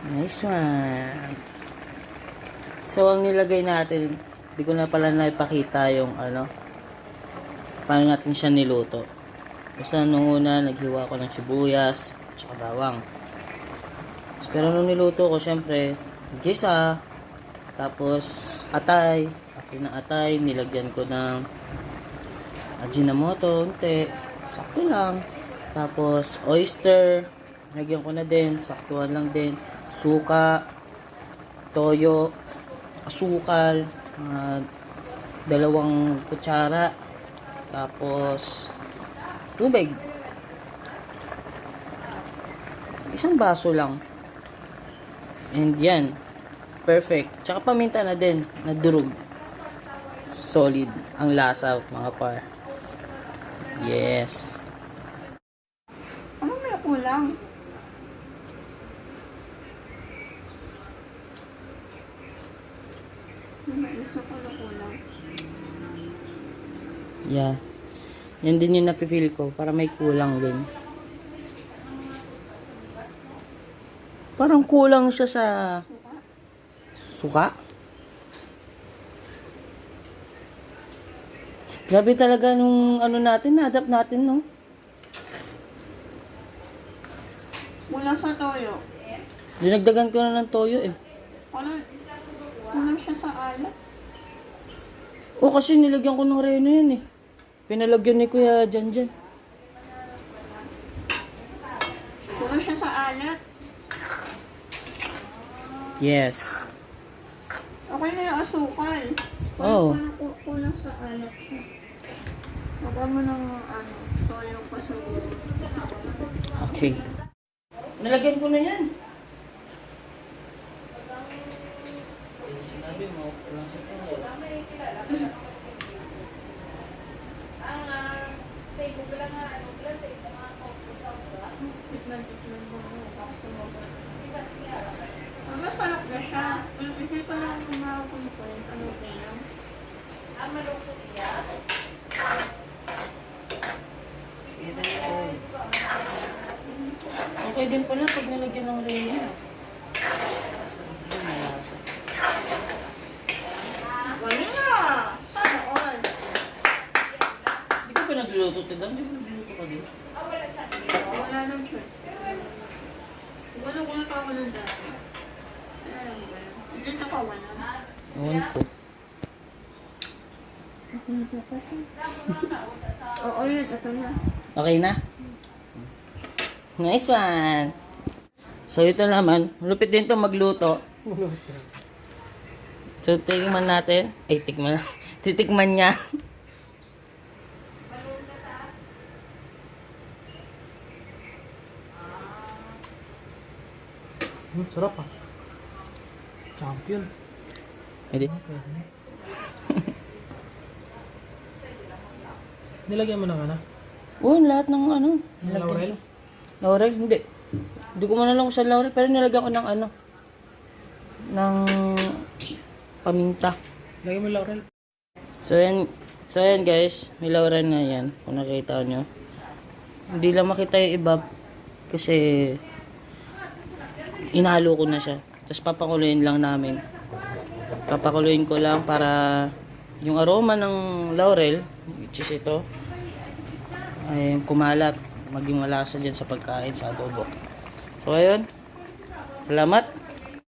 Nice one. So, ang nilagay natin, di ko na pala naipakita yung paano natin siya niluto. Basta nung una, naghiwa ko ng sibuyas, tsaka bawang. Pero nung niluto ko, syempre, gisa, tapos atay. After ng atay, nilagyan ko ng Ajinomoto, unti. Sakto lang. Tapos, oyster, nilagyan ko na din, saktuhan lang din. Suka, toyo, asukal, mga 2 kutsara, tapos tubig. 1 baso lang. And yan. Perfect. Tsaka paminta na din, na durog. Solid ang lasa, mga par. Yes. Ano may kulang? May isa ko na kulang. Yeah. Yan din yung napifeel ko. Para may kulang din. Parang kulang siya sa suka. Grabe talaga nung natin, na-adapt natin, no? Mula sa toyo. Dinagdagan ko na ng toyo, eh. Kulang siya sa alat. O, kasi nilagyan ko ng reno yan, eh. Pinalagyan ni Kuya Janjan. Kulang siya sa alat. Yes. Okay na yung asukal. Oo. Kulang sa alat siya. Lagyan mo ng toyo pa sa ulo. Okay. Nalagyan ko na yan. Sinabi mo, kulang sa toyo. Tikman mo. Masarap na siya. Hindi pa lang kumakumpay. Ano ba yan? Okay din pala pag nalagyan ng reno. Wala na! Sana all. Hindi ko pa nagluluto, Tidam. Hindi ko nagluluto ka din. Wala nang siya. Wala ko natawa ng dati. Wala lang ba? Hindi na pa wala. Ewan ko. Oo, yun. Ito na. Okay na? Nice one! So, ito naman. Lupit din to magluto. So, tikman natin. Ay, tikman. Titikman niya. Sarap ah. Champion. Pwede. Nilagyan mo ng ano? Oo, lahat ng Laurel? Laurel? Hindi. Hindi ko man alam kung sa laurel. Pero nilagyan ko ng ng paminta. Lagyan mo laurel. So, yan guys. May laurel na yan. Kung nakita nyo. Hindi lang makita yung iba. Kasi inalo ko na siya. Tapos papakuluin lang namin. Papakuluin ko lang para yung aroma ng laurel, which is ito, ay kumalat. Maging malasa dyan sa pagkain, sa adobo. So, ayun. Salamat.